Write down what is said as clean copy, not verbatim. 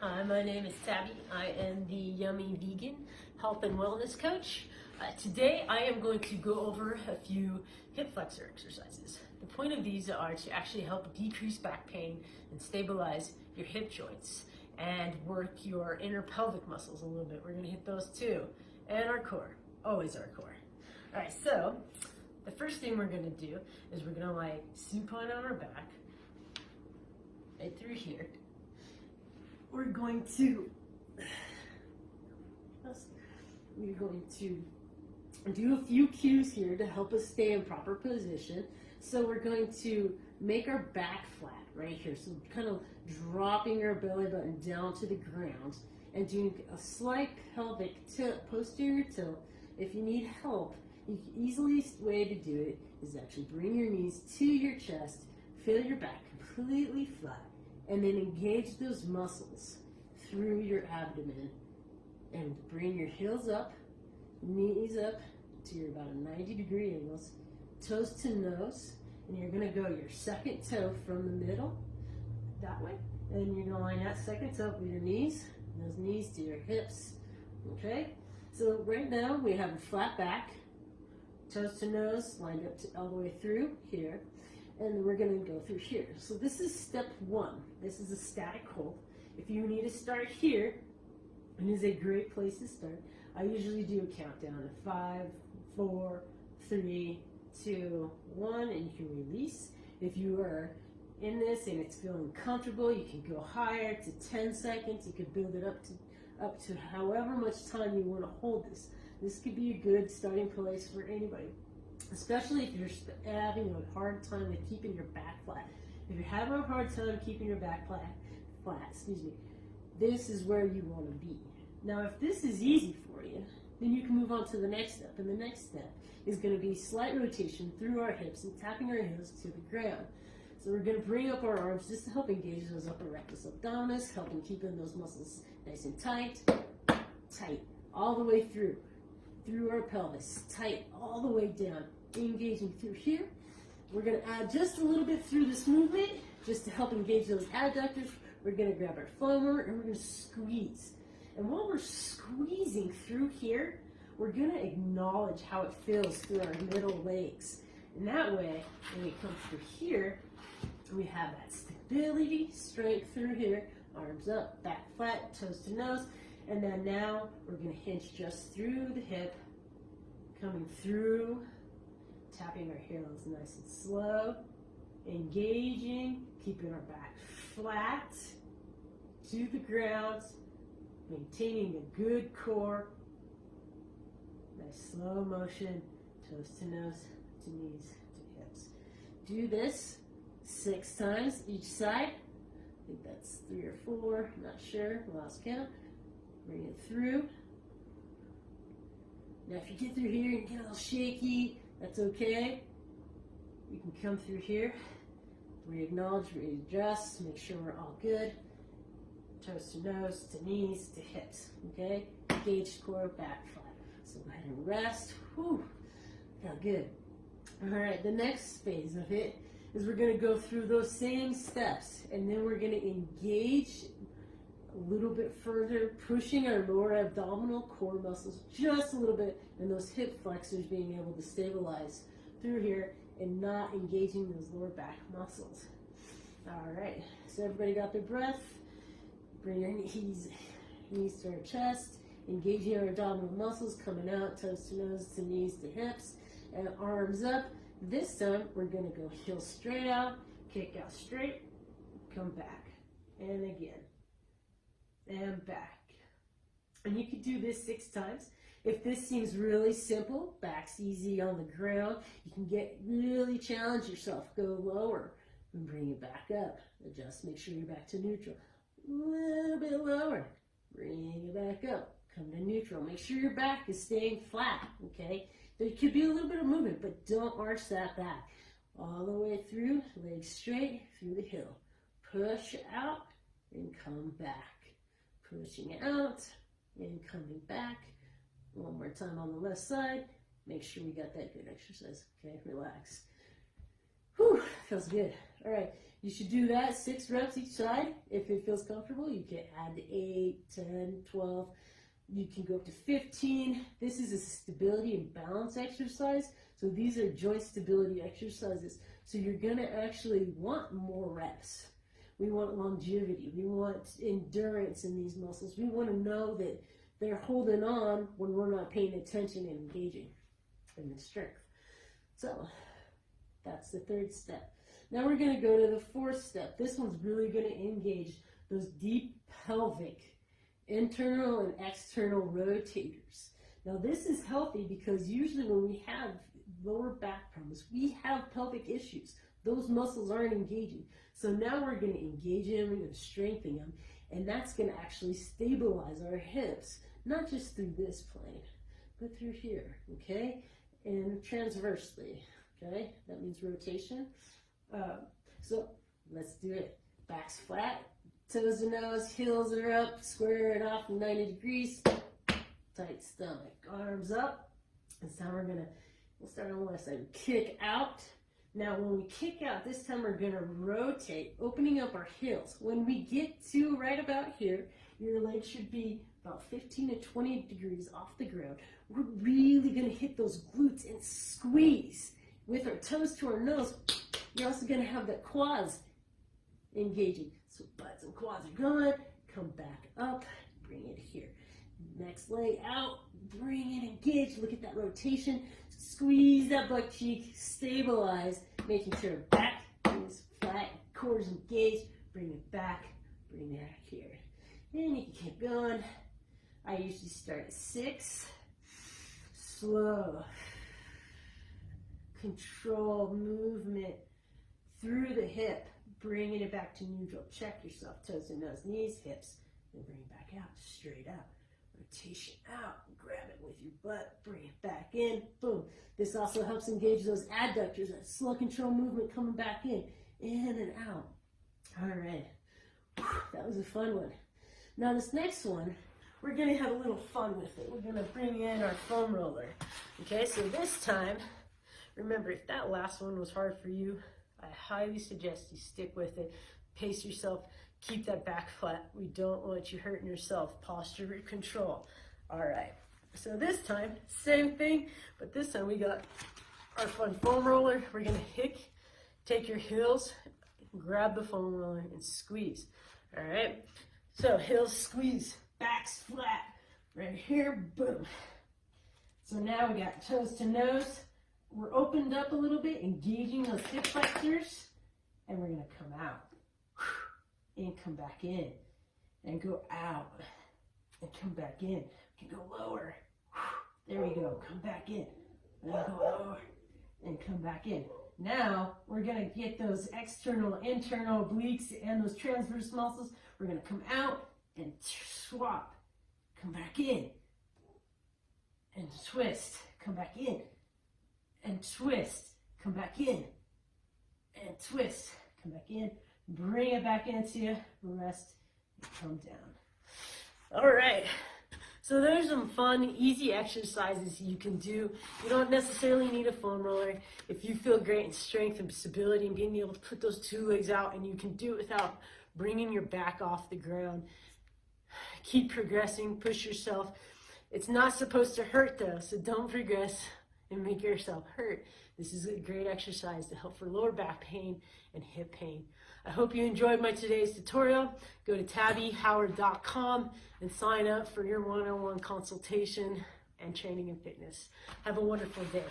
Hi, my name is Tabby. I am the Yummy Vegan Health and Wellness Coach. Today I am going to go over a few hip flexor exercises. The point of these are to actually help decrease back pain and stabilize your hip joints and work your inner pelvic muscles a little bit. We're going to hit those too. And our core, always our core. All right, so the first thing we're going to do is we're going to lie supine on our back, right through here. We're going to do a few cues here to help us stay in proper position. So we're going to make our back flat right here. So kind of dropping our belly button down to the ground and doing a slight pelvic tilt, posterior tilt. If you need help, the easiest way to do it is actually bring your knees to your chest, feel your back completely flat, and then engage those muscles through your abdomen and bring your heels up, knees up to your about a 90-degree angles, toes to nose, and you're going to go your second toe from the middle that way, and you're going to line that second toe with your knees, and those knees to your hips. Okay, so right now we have a flat back, toes to nose lined up all the way through here, and we're going to go through here. So this is step one. This is a static hold. If you need to start here, it is a great place to start. I usually do a countdown of 5, 4, 3, 2, 1, and you can release. If you are in this and it's feeling comfortable, you can go higher to 10 seconds. You can build it up to however much time you want to hold this. This could be a good starting place for anybody, especially if you're having a hard time with keeping your back flat. If you're having a hard time keeping your back flat, this is where you want to be. Now, if this is easy for you, then you can move on to the next step. And the next step is going to be slight rotation through our hips and tapping our heels to the ground. So we're going to bring up our arms just to help engage those upper rectus abdominis, helping keep in those muscles nice and tight, all the way through our pelvis, tight all the way down, engaging through here. We're going to add just a little bit through this movement just to help engage those adductors. We're going to grab our flomer and we're going to squeeze. And while we're squeezing through here, we're going to acknowledge how it feels through our middle legs. And that way, when we come through here, we have that stability, strength through here, arms up, back flat, toes to nose. And then now we're going to hinge just through the hip, coming through, tapping our heels nice and slow, engaging, keeping our back flat to the ground, maintaining a good core. Nice slow motion, toes to nose, to knees, to hips. Do this 6 times each side. I think that's 3 or 4, I'm not sure, lost count. Bring it through. Now if you get through here and get a little shaky, that's okay. You can come through here. We acknowledge, we adjust, make sure we're all good. Toes to nose, to knees, to hips. Okay? Engaged core, back flat. So go ahead and rest. Whew. Felt good. Alright, the next phase of it is we're going to go through those same steps, and then we're going to engage a little bit further, pushing our lower abdominal core muscles just a little bit, and those hip flexors being able to stabilize through here and not engaging those lower back muscles. All right, so everybody got their breath. Bring your knees to our chest, engaging our abdominal muscles, coming out, toes to nose, to knees, to hips, and arms up. This time, we're going to go heels straight out, kick out straight, come back, and again. And back. And you can do this 6 times. If this seems really simple, back's easy on the ground, you can really challenge yourself. Go lower and bring it back up. Adjust, make sure you're back to neutral. A little bit lower. Bring it back up. Come to neutral. Make sure your back is staying flat, okay? There could be a little bit of movement, but don't arch that back. All the way through, legs straight, through the heel. Push out and come back. Pushing out and coming back. One more time on the left side. Make sure we got that good exercise. Okay, relax. Whew, feels good. All right, You should do that 6 reps each side. If it feels comfortable, you can add to 8, 10, 12. You can go up to 15. This is a stability and balance exercise. So these are joint stability exercises. So you're going to actually want more reps. We want longevity. We want endurance in these muscles. We want to know that they're holding on when we're not paying attention and engaging in the strength. So that's the 3rd step. Now we're going to go to the 4th step. This one's really going to engage those deep pelvic, internal and external rotators. Now this is healthy because usually when we have lower back problems, we have pelvic issues. Those muscles aren't engaging. So now we're going to engage them, we're going to strengthen them, and that's going to actually stabilize our hips, not just through this plane, but through here, okay? And transversely, okay? That means rotation. So let's do it. Back's flat, toes to nose, heels are up, square it off 90 degrees, tight stomach, arms up. This time we'll start on one side, kick out. Now when we kick out, this time we're gonna rotate, opening up our heels. When we get to right about here, your legs should be about 15 to 20 degrees off the ground. We're really gonna hit those glutes and squeeze with our toes to our nose. You're also gonna have the quads engaging. So butts and quads are going, come back up, bring it here. Next leg out, bring it engaged, look at that rotation, squeeze that butt cheek, stabilize, making sure back is flat, core is engaged, bring it back here. And you can keep going. I usually start at 6, slow, controlled movement through the hip, bringing it back to neutral. Check yourself, toes to nose, knees, hips, then bring it back out, straight out. Rotation out, grab it with your butt, bring it back in, boom. This also helps engage those adductors, that slow control movement coming back in and out. All right, that was a fun one. Now this next one, we're gonna have a little fun with it. We're gonna bring in our foam roller. Okay, so this time, remember if that last one was hard for you, I highly suggest you stick with it, pace yourself, keep that back flat. We don't want you hurting yourself. Posture control. All right. So this time, same thing, but this time we got our fun foam roller. We're going to take your heels, grab the foam roller, and squeeze. All right. So heels squeeze, back's flat. Right here, boom. So now we got toes to nose. We're opened up a little bit, engaging those hip flexors, and we're going to come out. And come back in, and go out, and come back in. We can go lower. There we go. Come back in, and go lower, and come back in. Now we're gonna get those external, internal obliques and those transverse muscles. We're gonna come out and swap. Come back in, and twist. Come back in, and twist. Come back in, and twist. Come back in. Bring it back into you, rest, and come down. All right, so there's some fun, easy exercises you can do. You don't necessarily need a foam roller. If you feel great in strength and stability and being able to put those 2 legs out, and you can do it without bringing your back off the ground, keep progressing, push yourself. It's not supposed to hurt though, so don't progress and make yourself hurt. This is a great exercise to help for lower back pain and hip pain. I hope you enjoyed my today's tutorial. Go to tabbyhoward.com and sign up for your one-on-one consultation and training and fitness. Have a wonderful day.